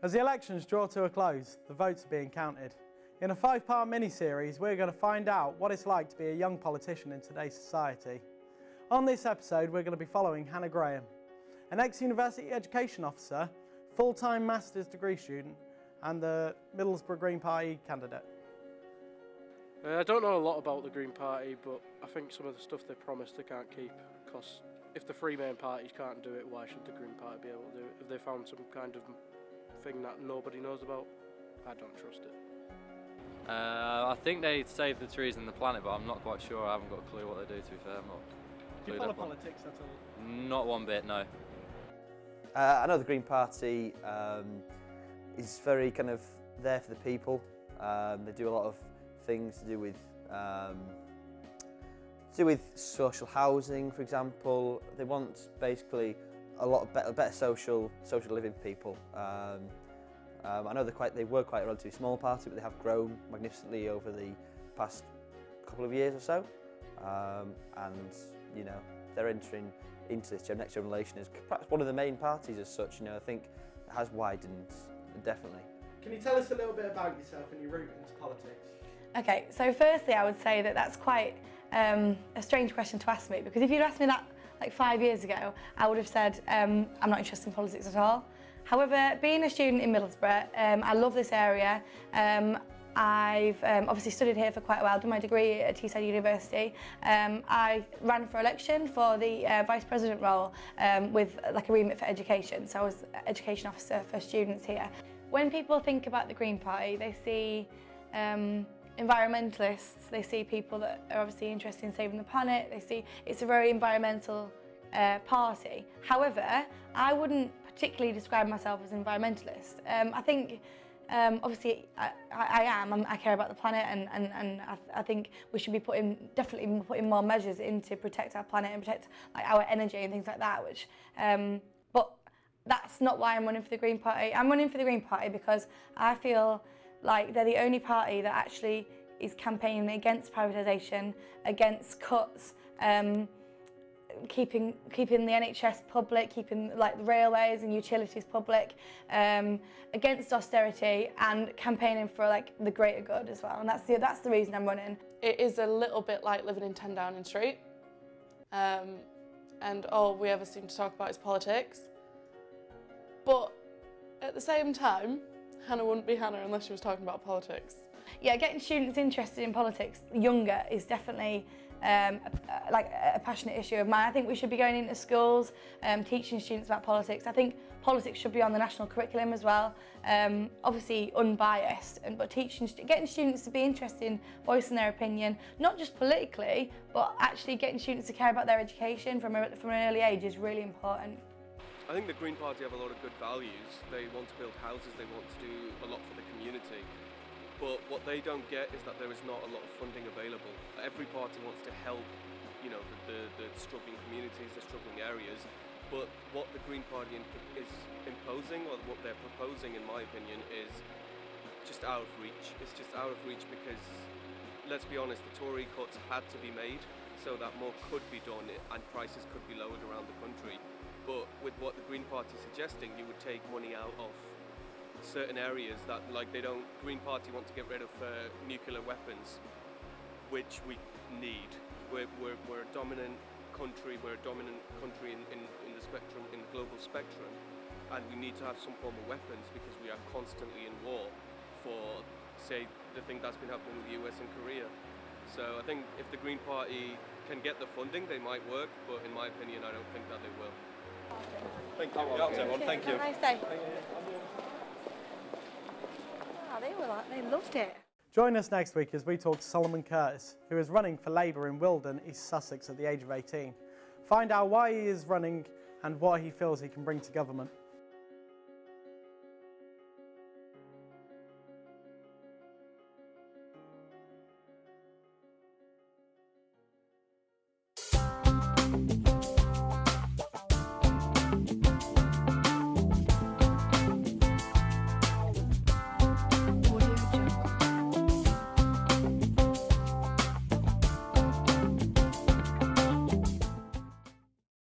As the elections draw to a close, the votes are being counted. In a 5-part mini-series, we're going to find out what it's like to be a young politician in today's society. On this episode, we're going to be following Hannah Graham, an ex-university education officer, full-time master's degree student, and the Middlesbrough Green Party candidate. I don't know a lot about the Green Party, but I think some of the stuff they promise they can't keep, because if the three main parties can't do it, why should the Green Party be able to do it? If they found some kind of thing that nobody knows about, I don't trust it. I think they save the trees and the planet, but I'm not quite sure. I haven't got a clue what they do, to be fair. I'm not Do you follow politics at all? Not one bit, no. I know the Green Party is very kind of there for the people. They do a lot of things to do with social housing, for example. They want basically a lot of better social living people. I know they were quite a relatively small party, but they have grown magnificently over the past couple of years or so. And you know, they're entering into this next generation as perhaps one of the main parties as such. You know, I think it has widened, definitely. Can you tell us a little bit about yourself and your route into politics? Okay, so firstly I would say that that's quite a strange question to ask me, because if you'd asked me that like 5 years ago, I would have said I'm not interested in politics at all. However, being a student in Middlesbrough, I love this area. I've obviously studied here for quite a while, done my degree at Teesside University. I ran for election for the Vice President role with like a remit for education, so I was Education Officer for students here. When people think about the Green Party, they see environmentalists, they see people that are obviously interested in saving the planet, they see it's a very environmental party. However, I wouldn't particularly describe myself as an environmentalist. I think obviously I care about the planet, and I think we should be definitely putting more measures in to protect our planet and protect like our energy and things like that, which but that's not why I'm running for the Green Party. I'm running for the Green Party because I feel like they're the only party that actually is campaigning against privatisation, against cuts, keeping the NHS public, keeping like the railways and utilities public, against austerity, and campaigning for like the greater good as well. And that's the reason I'm running. It is a little bit like living in 10 Downing Street, and all we ever seem to talk about is politics. But at the same time, Hannah wouldn't be Hannah unless she was talking about politics. Yeah, getting students interested in politics younger is definitely like a passionate issue of mine. I think we should be going into schools, teaching students about politics. I think politics should be on the national curriculum as well, obviously unbiased, but getting students to be interested in voicing their opinion, not just politically, but actually getting students to care about their education from an early age is really important. I think the Green Party have a lot of good values. They want to build houses, they want to do a lot for the community. But what they don't get is that there is not a lot of funding available. Every party wants to help, you know, the struggling communities, the struggling areas. But what the Green Party is imposing, or what they're proposing, in my opinion, is just out of reach. It's just out of reach because, let's be honest, the Tory cuts had to be made so that more could be done and prices could be lowered around the country. But with what the Green Party is suggesting, you would take money out of certain areas that, like, Green Party want to get rid of nuclear weapons, which we need. We're a dominant country. We're a dominant country in the spectrum, in the global spectrum, and we need to have some form of weapons because we are constantly in war for, say, the thing that's been happening with the US and Korea. So I think if the Green Party can get the funding, they might work, but in my opinion, I don't think that they will. Thank you. Everyone. Thank you. Have a nice day. Wow, they loved it. Join us next week as we talk to Solomon Curtis, who is running for Labour in Wilden, East Sussex at the age of 18. Find out why he is running and what he feels he can bring to government.